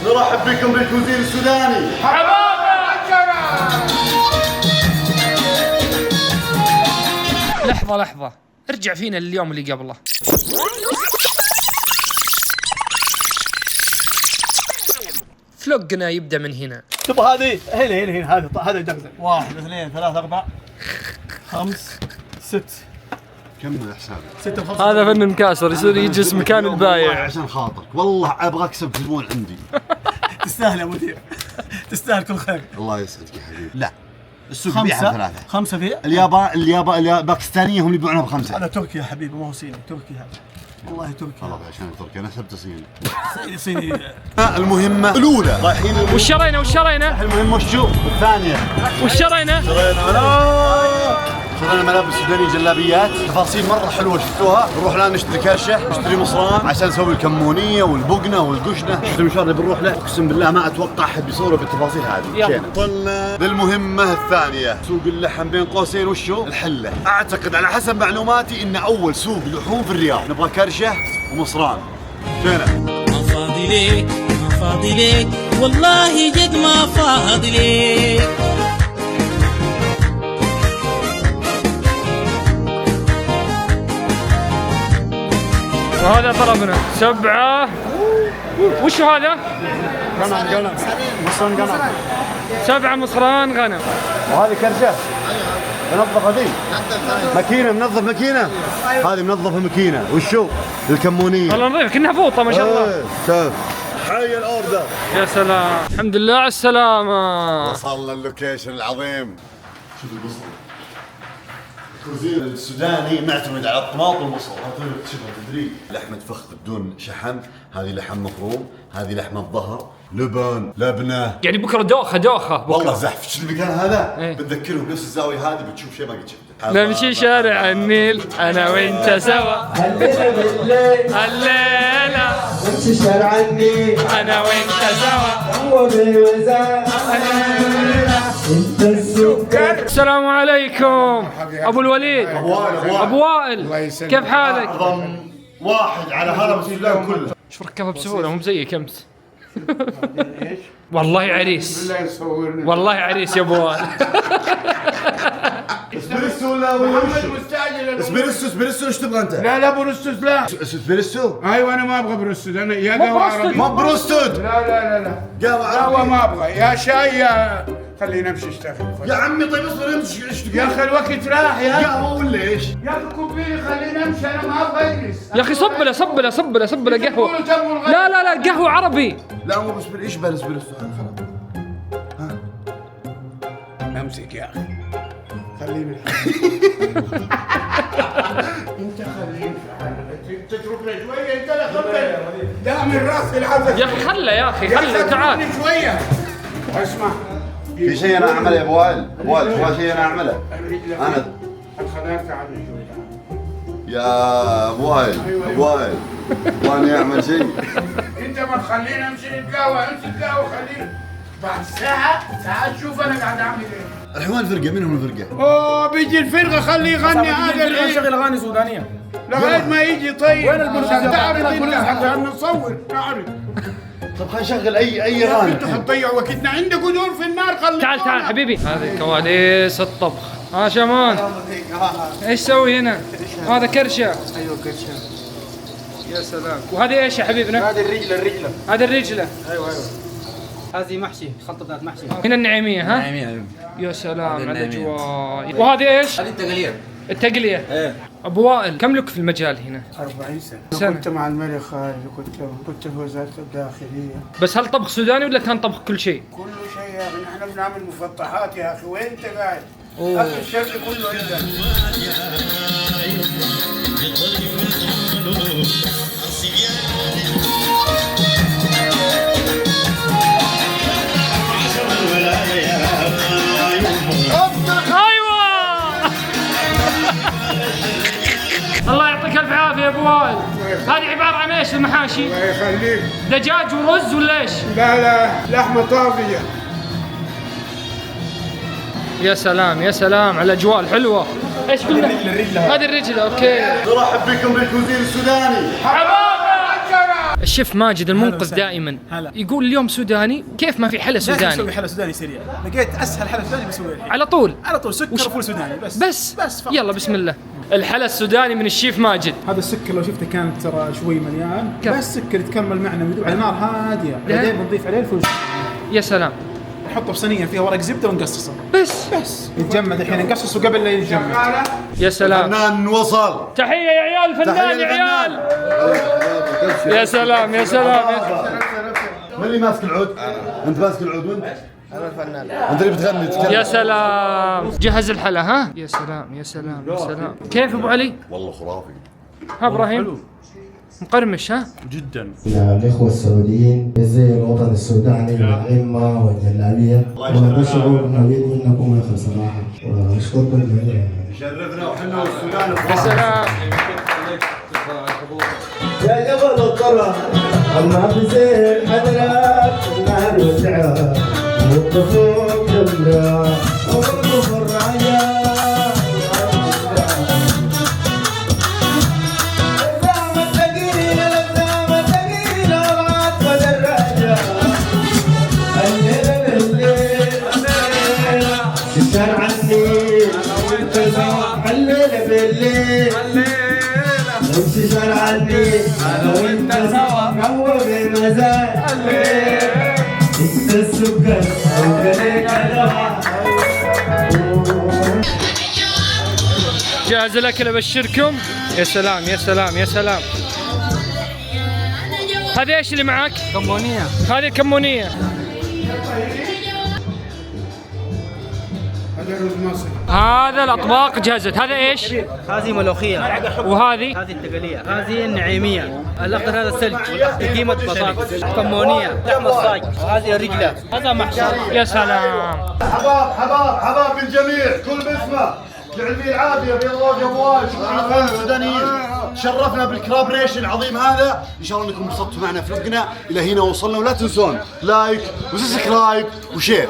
نرحب بكم بالكوزين السوداني. لحظة ارجع فينا لليوم اللي قبله. فلوقنا يبدأ من هنا. شوف هذه هنا هذا دقزق 1 2 3 4 5 6 كم من حسابي؟ 6 و5. هذا فن مكاسر يصير يجلس مكان البايع. عشان خاطرك والله ابغى اكسب زبون عندي. تستاهل يا مدير، تستاهل كل خير. الله يسعدك يا حبيبي. لا السوق يبيعها ب3. 5 فيها؟ الباكستانيه هم اللي يبيعونها ب5. هذا تركي يا حبيبي، ما هو صيني، تركي هذا والله تركي. والله عشان تركي انا حسبته صيني. صيني. المهمه الاولى رايحين. وش شرينا؟ المهمه وشو؟ الثانيه وش شرينا؟ شرينا ملابس سودانية جلابيات، تفاصيل مرة حلوة شفتوها. نروح الآن نشتري كرشة، نشتري مصران عشان نسوي الكمونية والبقنة والقشنة. شفت المشوار اللي بنروح له؟ أقسم بالله ما أتوقع أحد بيصوره بالتفاصيل هذه. وصلنا للمهمة الثانية، سوق اللحم بين قوسين وشو؟ الحلة. أعتقد على حسب معلوماتي إن أول سوق لحوم في الرياض. نبغى كرشة ومصران. فينا؟ ما فاضي ليك والله جد ما فاضي ليك. وهذا طلبنا 7. وش هذا؟ غنم مصران غنم. 7 مصران غنم. وهذه كرشة منظفة ذي ماكينة، منظف ماكينة. هذه منظفة ماكينة. وشو؟ الكمونية. والله نظيف كأنها فوطة ما شاء الله. شوف حي الأوردر. يا سلام، الحمد لله على السلامة. وصلنا اللوكيشن العظيم. شوف البصل. الكوزين السوداني معتمد على الطماط والبصل. هذول تشوفها تدري. لحمة فخذ بدون شحم، هذه لحم مفروم، هذه لحمة ظهر، لبنة. يعني بكرة دوخة بكرة. والله زحف. شوف المكان هذا ايه؟ بتذكرهم نفس الزاوية هذه، بتشوف شيء ما قد شفته. نمشي شارع النيل انا وانت سوا. الليلة نمشي شارع النيل انا وانت سوا. هو بالوزارة انت السكر. السلام عليكم ابو الوليد. ابو وائل كيف حالك؟ أعظم واحد على هرم السودان كله. شوف ركبها بسهولة مو زيك امس. والله عريس، والله عريس يا ابو وائل. اسبريسو ولا محمد مستعجل. اسبريسو ايش تبغى انت؟ لا بروستوس لا. اسبريسو؟ ايوه انا ما ابغى بروستوس، انا يا قهوه عربي. ما بروستد. لا قهوة قهوه عربي. ما ابغى، يا شاي يا خلينا نمشي اشتغل. يا عمي طيب اصبر امشي ايش تقول؟ يا اخي الوقت راح يا قهوة ولا ايش؟ يا اخي كوبيني خلينا نمشي، انا ما ابغى اجلس. يا اخي صب له قهوة. لا قهوة عربي. لا مو بس ايش بالاسبريسو؟ امسك يا اخي خليني. انت خليني تتركنا شويه. انت لا خبر ده من راسي العزل. يا اخي خله تعال. خليني شويه. اسمع في شيء انا اعمله يا ابو وائل. ابو شيء انا اعمله. انا الخضار تعال شوي. يا ابو وائل. وانا اعمل شيء. انت ما تخلينا نمشي نتقهوى. امسك قهوه خلينا بعد ساعة تشوف انا قاعد اعمل ايه. الحين الفرقه مين هم الفرقه؟ اوه بيجي الفرقه خليه يغني هذا الحين. شغل اغاني سودانيه لغايه ما يجي. طيب وين البرشام؟ تعرض انت عشان نصور. تعرض. طب خلينا نشغل اي يا اخي اغاني. انتوا حتضيعوا وقتنا. عندك قدور في النار. خلي تعال حبيبي. هذه كواليس الطبخ. شمان ايش تسوي هنا؟ هذا كرشة. ايوه كرشه. يا سلام. وهذه ايش يا حبيبنا؟ هذه الرجله هذه الرجلة. ايوه هذه محشي، خلطه ذات محشي. هنا النعيمية ها؟ ايوه يا سلام على الاجواء. وهذه ايش؟ هذه التقليه. التقلية. ايه. ابو وائل كم لك في المجال هنا؟ 40 سنه. سنة. كنت مع الملك خالد، كنت في وزاره الداخليه. بس هل طبخ سوداني ولا كان طبخ كل شيء؟ كل شيء يا اخي. نحن بنعمل مفطحات يا اخي. وين انت قاعد؟ اكل الشرقي كله عندنا. ايوه. الله يعطيك الف عافيه يا ابو وائل. هذه عباره عن ايش المحاشي؟ الله يخليك. دجاج ورز ولا ايش؟ لا لحمه طافيه. يا سلام على الاجواء الحلوه. ايش كلها؟ هذه الرجله. اوكي. نرحب بكم بالكوزين السوداني. الشيف ماجد المنقذ دائما هلا. يقول اليوم سوداني، كيف ما في حلا لازم سوداني؟ اسوي حلا سوداني سريع. لقيت اسهل حلا سوداني بسويه الحين. على طول على طول سكر وفول سوداني بس. بس يلا بسم الله. الحلا السوداني من الشيف ماجد. هذا السكر لو شفته كان ترى شوي مليان، كم؟ بس سكر يتكمل معنا ويدوب على نار هاديه، بعدين بنضيف عليه الفول. يا سلام. نحطه بصينيه فيها ورق زبده ونقصصه بس يتجمد الحين، نقصصه قبل لا يتجمد. يا سلام. فنان وصل. تحية يا عيال، فنان يا عيال. يا سلام يا سلام. من اللي ماسك العود؟ انت ماسك العود وانت؟ انا الفنان. انت اللي بتغني تتكلم. يا سلام. جهز الحلا ها؟ يا سلام يا سلام يا سلام. كيف ابو علي؟ والله خرافي. ها ابراهيم؟ مقرمش ها؟ الإخوة السعوديين ازاي الوطن السوداني والعمة والجلابية، ونشعر نريد منكم الخير صراحة، وأشكركم جميعا. شرفنا وحنا والسودان. يا سلام. يا جبل الطلع الله بزين حضرات النار والدعاء، والطفوف جمرة والطفوف الرعاية. تسأل عني الليلة بالليل، لو تسأل عني أنا وأنت سوا قوة بالمزاج، أنت السكر وخليك الدواء. جاهز الاكل ابشركم. يا سلام يا سلام يا سلام. هذه ايش اللي معاك؟ كمونية. هذه كمونية. هذا الاطباق جهزت. هذا ايش؟ هذه ملوخية. وهذه هذه التقلية. هذه النعيمية. الأخضر هذا الثلج. قيمة بطاطس. كمونية. لحم الصاج. وهذه الرجلة. هذا محشي. يا سلام. حباب الجميع كل باسمه. لعلمي العافيه بيض الله جوال. شكرا اخواننا السودانيين، شرفنا بالكرابريشن العظيم هذا. ان شاء الله انكم انبسطتوا معنا في رفقنا. الى هنا وصلنا، ولا تنسون لايك وسبسكرايب وشير.